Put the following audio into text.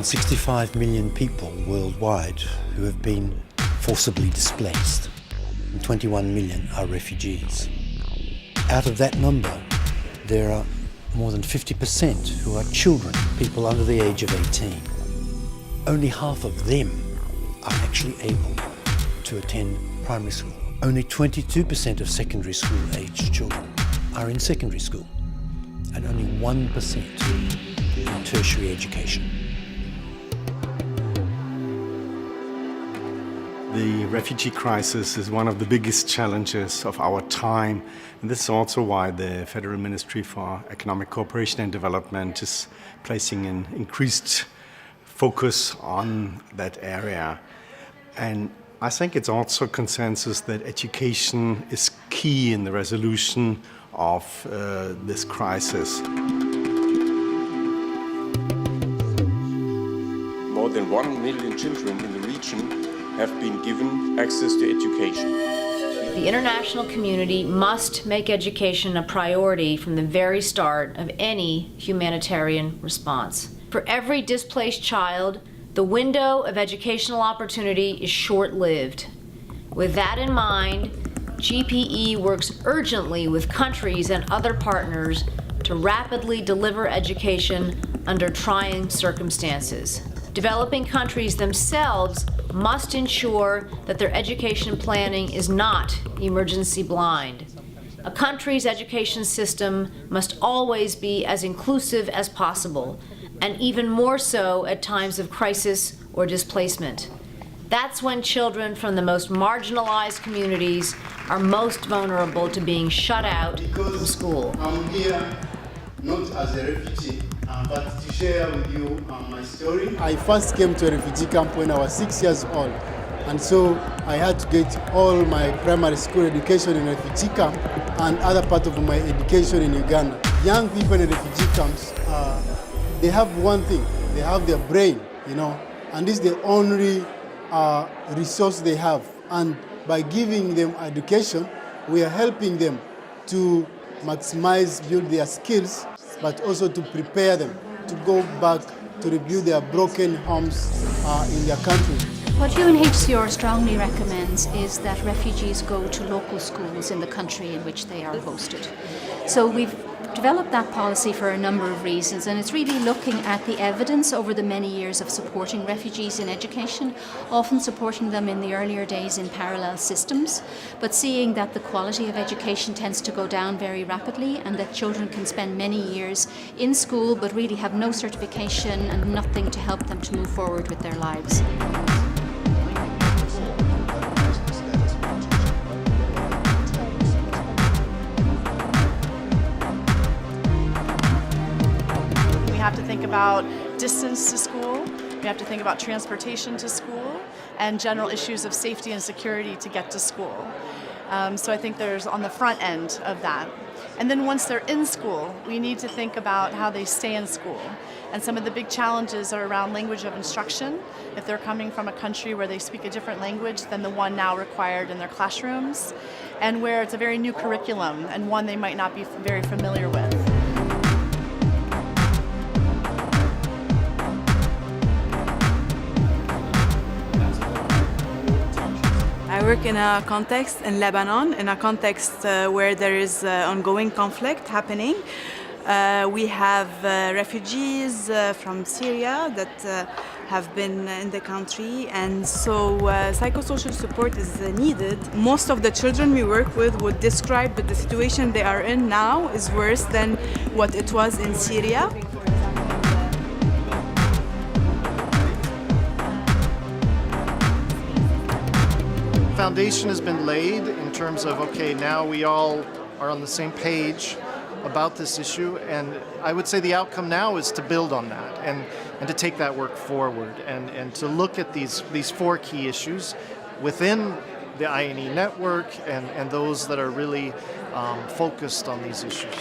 65 million people worldwide who have been forcibly displaced, and 21 million are refugees. Out of that number, there are more than 50% who are children, people under the age of 18. Only half of them are actually able to attend primary school. Only 22% of secondary school aged children are in secondary school, and only 1% in tertiary education. The refugee crisis is one of the biggest challenges of our time, and this is also why the Federal Ministry for Economic Cooperation and Development is placing an increased focus on that area. And I think it's also consensus that education is key in the resolution of this crisis. More than 1 million children in the region have been given access to education. The international community must make education a priority from the very start of any humanitarian response. For every displaced child, the window of educational opportunity is short-lived. With that in mind, GPE works urgently with countries and other partners to rapidly deliver education under trying circumstances. Developing countries themselves must ensure that their education planning is not emergency blind. A country's education system must always be as inclusive as possible, and even more so at times of crisis or displacement. That's when children from the most marginalized communities are most vulnerable to being shut out from school. I'm here not as a refugee, but to share with you my story. I first came to a refugee camp when I was 6 years old, and so I had to get all my primary school education in a refugee camp and other part of my education in Uganda. Young people in refugee camps, they have one thing, they have their brain, and this is the only resource they have. And by giving them education, we are helping them to maximize, build their skills, but also to prepare them to go back to rebuild their broken homes in their country. What UNHCR strongly recommends is that refugees go to local schools in the country in which they are hosted. So we've developed that policy for a number of reasons, and it's really looking at the evidence over the many years of supporting refugees in education, often supporting them in the earlier days in parallel systems, but seeing that the quality of education tends to go down very rapidly and that children can spend many years in school but really have no certification and nothing to help them to move forward with their lives. We have to think about distance to school, we have to think about transportation to school, and general issues of safety and security to get to school. So I think there's on the front end of that. And then once they're in school, we need to think about how they stay in school. And some of the big challenges are around language of instruction. If they're coming from a country where they speak a different language than the one now required in their classrooms, and where it's a very new curriculum and one they might not be very familiar with. I work in a context in Lebanon, in a context where there is ongoing conflict happening. We have refugees from Syria that have been in the country, and so psychosocial support is needed. Most of the children we work with would describe that the situation they are in now is worse than what it was in Syria. Foundation has been laid in terms of, okay, now we all are on the same page about this issue, and I would say the outcome now is to build on that and to take that work forward and to look at these four key issues within the INE network and those that are really focused on these issues.